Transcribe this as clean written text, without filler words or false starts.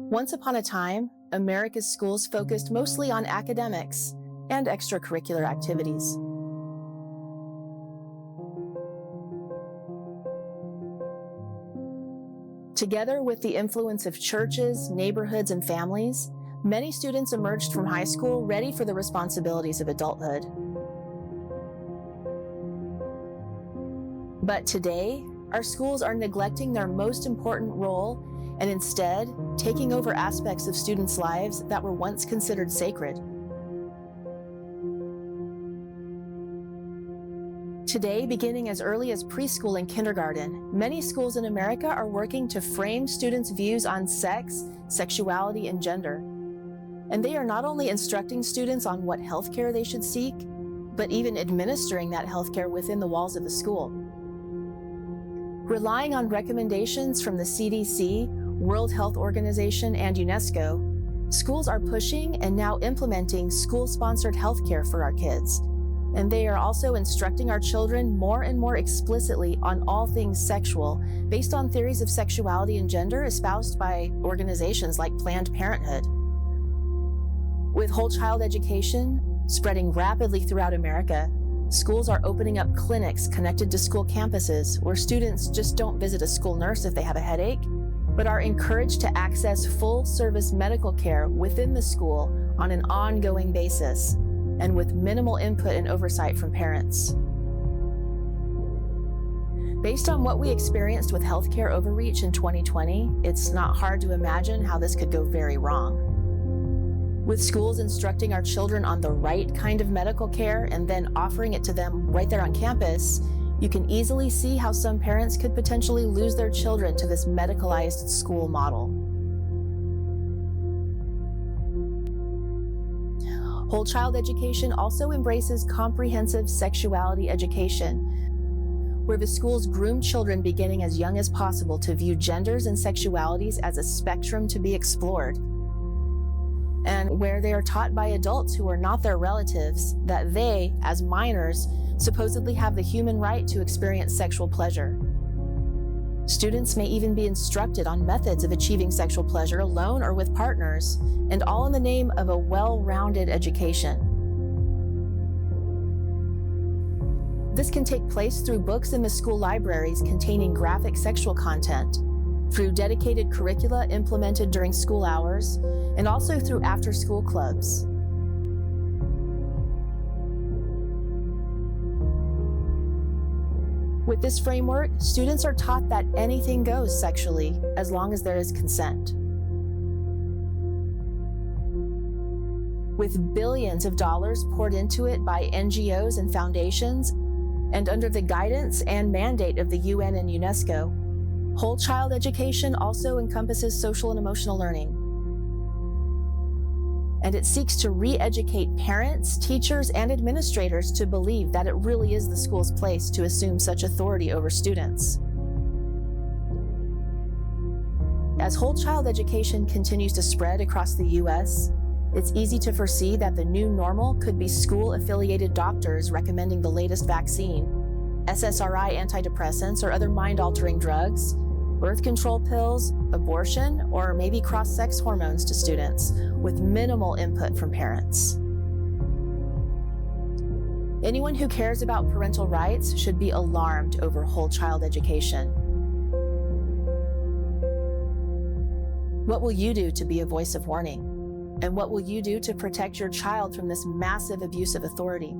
Once upon a time, America's schools focused mostly on academics and extracurricular activities. Together with the influence of churches, neighborhoods, and families, many students emerged from high school ready for the responsibilities of adulthood. But today, our schools are neglecting their most important role and instead taking over aspects of students' lives that were once considered sacred. Today, beginning as early as preschool and kindergarten, many schools in America are working to frame students' views on sex, sexuality, and gender. And they are not only instructing students on what healthcare they should seek, but even administering that healthcare within the walls of the school. Relying on recommendations from the CDC, World Health Organization, and UNESCO, schools are pushing and now implementing school-sponsored healthcare for our kids. And they are also instructing our children more and more explicitly on all things sexual, based on theories of sexuality and gender espoused by organizations like Planned Parenthood. With whole child education spreading rapidly throughout America, schools are opening up clinics connected to school campuses where students just don't visit a school nurse if they have a headache, but are encouraged to access full-service medical care within the school on an ongoing basis and with minimal input and oversight from parents. Based on what we experienced with healthcare overreach in 2020, it's not hard to imagine how this could go very wrong. With schools instructing our children on the right kind of medical care and then offering it to them right there on campus, you can easily see how some parents could potentially lose their children to this medicalized school model. Whole child education also embraces comprehensive sexuality education, where the schools groom children beginning as young as possible to view genders and sexualities as a spectrum to be explored, and where they are taught by adults who are not their relatives that they, as minors, supposedly have the human right to experience sexual pleasure. Students may even be instructed on methods of achieving sexual pleasure alone or with partners, and all in the name of a well-rounded education. This can take place through books in the school libraries containing graphic sexual content, through dedicated curricula implemented during school hours, and also through after-school clubs. With this framework, students are taught that anything goes sexually as long as there is consent. With billions of dollars poured into it by NGOs and foundations, and under the guidance and mandate of the UN and UNESCO, whole child education also encompasses social and emotional learning. And it seeks to re-educate parents, teachers, and administrators to believe that it really is the school's place to assume such authority over students. As whole child education continues to spread across the US, it's easy to foresee that the new normal could be school-affiliated doctors recommending the latest vaccine, SSRI antidepressants or other mind-altering drugs, birth control pills, abortion, or maybe cross-sex hormones to students, with minimal input from parents. Anyone who cares about parental rights should be alarmed over whole child education. What will you do to be a voice of warning? And what will you do to protect your child from this massive abuse of authority?